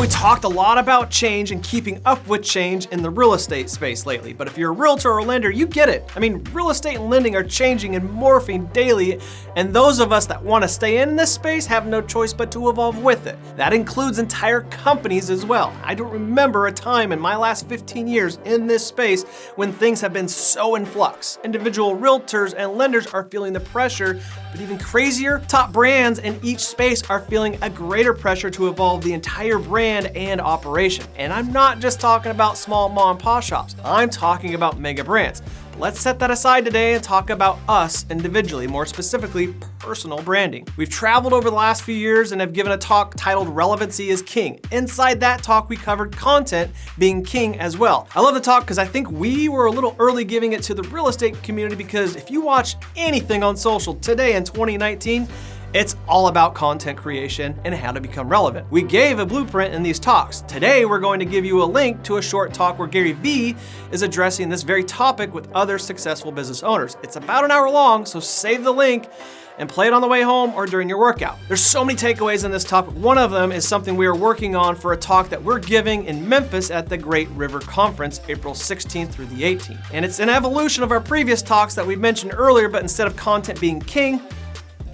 we talked a lot about change and keeping up with change in the real estate space lately, but if you're a realtor or lender, you get it. I mean, real estate and lending are changing and morphing daily, and those of us that want to stay in this space have no choice but to evolve with it. That includes entire companies as well. I don't remember a time in my last 15 years in this space when things have been so in flux. Individual realtors and lenders are feeling the pressure, but even crazier, top brands in each space are feeling a greater pressure to evolve the entire brand and operation. And I'm not just talking about small mom and pop shops. I'm talking about mega brands. Let's set that aside today and talk about us individually, more specifically, personal branding. We've traveled over the last few years and have given a talk titled Relevancy is King. Inside that talk, we covered content being king as well. I love the talk because I think we were a little early giving it to the real estate community, because if you watch anything on social today in 2019, it's all about content creation and how to become relevant. We gave a blueprint in these talks. Today, we're going to give you a link to a short talk where Gary Vee is addressing this very topic with other successful business owners. It's about an hour long, so save the link and play it on the way home or during your workout. There's so many takeaways in this topic. One of them is something we are working on for a talk that we're giving in Memphis at the Great River Conference, April 16th through the 18th. And it's an evolution of our previous talks that we mentioned earlier, but instead of content being king,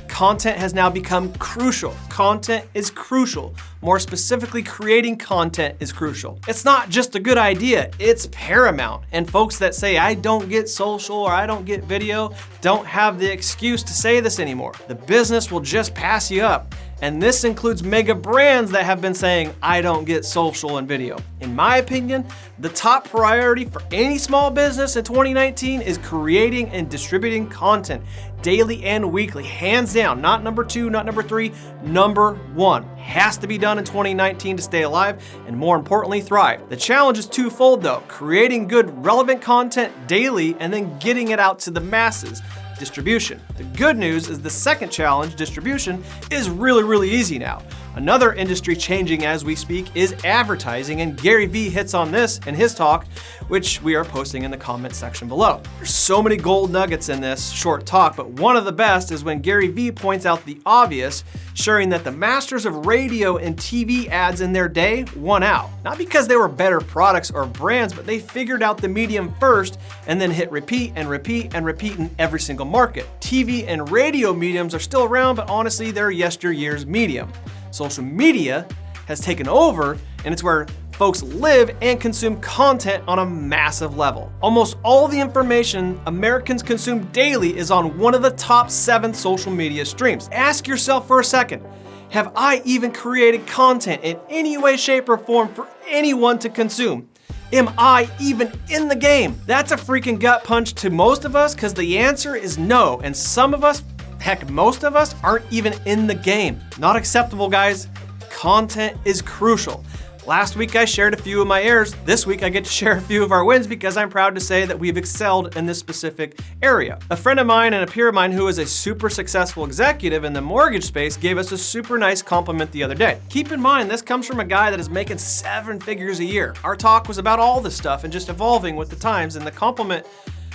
content has now become crucial. Content is crucial. More specifically, creating content is crucial. It's not just a good idea, it's paramount. And folks that say, I don't get social or I don't get video, don't have the excuse to say this anymore. The business will just pass you up. And this includes mega brands that have been saying, I don't get social and video. In my opinion, the top priority for any small business in 2019 is creating and distributing content daily and weekly, hands down. Not number 2, not number 3, number 1. Has to be done in 2019 to stay alive and, more importantly, thrive. The challenge is twofold though: creating good, relevant content daily and then getting it out to the masses. Distribution. The good news is the second challenge, distribution, is really easy now. Another industry changing as we speak is advertising, and Gary Vee hits on this in his talk, which we are posting in the comment section below. There's so many gold nuggets in this short talk, but one of the best is when Gary Vee points out the obvious, sharing that the masters of radio and TV ads in their day won out. Not because they were better products or brands, but they figured out the medium first and then hit repeat and repeat and repeat in every single market. TV and radio mediums are still around, but honestly, they're yesteryear's medium. Social media has taken over, and it's where folks live and consume content on a massive level. Almost all the information Americans consume daily is on one of the top 7 social media streams. Ask yourself for a second, have I even created content in any way, shape, or form for anyone to consume? Am I even in the game? That's a freaking gut punch to most of us, because the answer is no, and some of us, heck, most of us aren't even in the game. Not acceptable, guys. Content is crucial. Last week I shared a few of my errors. This week I get to share a few of our wins, because I'm proud to say that we've excelled in this specific area. A friend of mine and a peer of mine who is a super successful executive in the mortgage space gave us a super nice compliment the other day. Keep in mind, this comes from a guy that is making 7 figures a year. Our talk was about all this stuff and just evolving with the times, and the compliment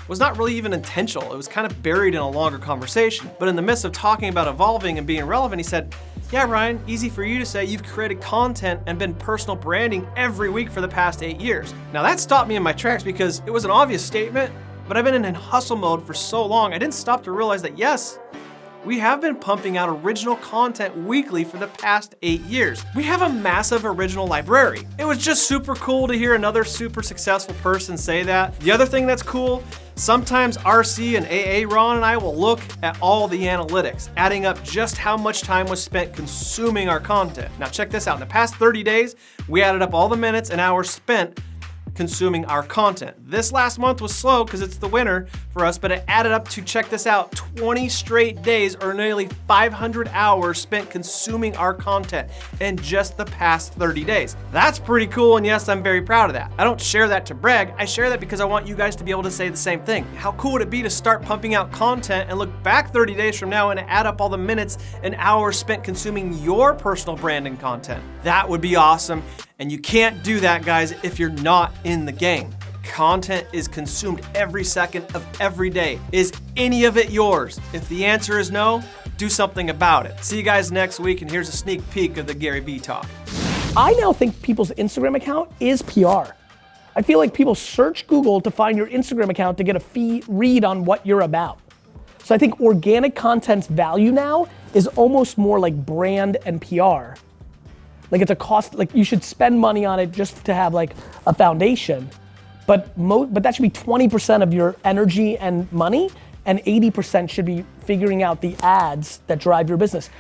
was not really even intentional. It was kind of buried in a longer conversation. But in the midst of talking about evolving and being relevant, he said, yeah, Ryan, easy for you to say you've created content and been personal branding every week for the past 8 years. Now that stopped me in my tracks, because it was an obvious statement, but I've been in hustle mode for so long, I didn't stop to realize that yes, we have been pumping out original content weekly for the past 8 years. We have a massive original library. It was just super cool to hear another super successful person say that. The other thing that's cool, sometimes RC and AA Ron and I will look at all the analytics, adding up just how much time was spent consuming our content. Now check this out, in the past 30 days, we added up all the minutes and hours spent consuming our content. This last month was slow because it's the winter for us, but it added up to, check this out, 20 straight days or nearly 500 hours spent consuming our content in just the past 30 days. That's pretty cool, and yes, I'm very proud of that. I don't share that to brag, I share that because I want you guys to be able to say the same thing. How cool would it be to start pumping out content and look back 30 days from now and add up all the minutes and hours spent consuming your personal branding content? That would be awesome. And you can't do that, guys, if you're not in the game. Content is consumed every second of every day. Is any of it yours? If the answer is no, do something about it. See you guys next week, and here's a sneak peek of the Gary Vee talk. I now think people's Instagram account is PR. I feel like people search Google to find your Instagram account to get a read on what you're about. So I think organic content's value now is almost more like brand and PR. Like it's a cost, like you should spend money on it just to have like a foundation, but that should be 20% of your energy and money, and 80% should be figuring out the ads that drive your business.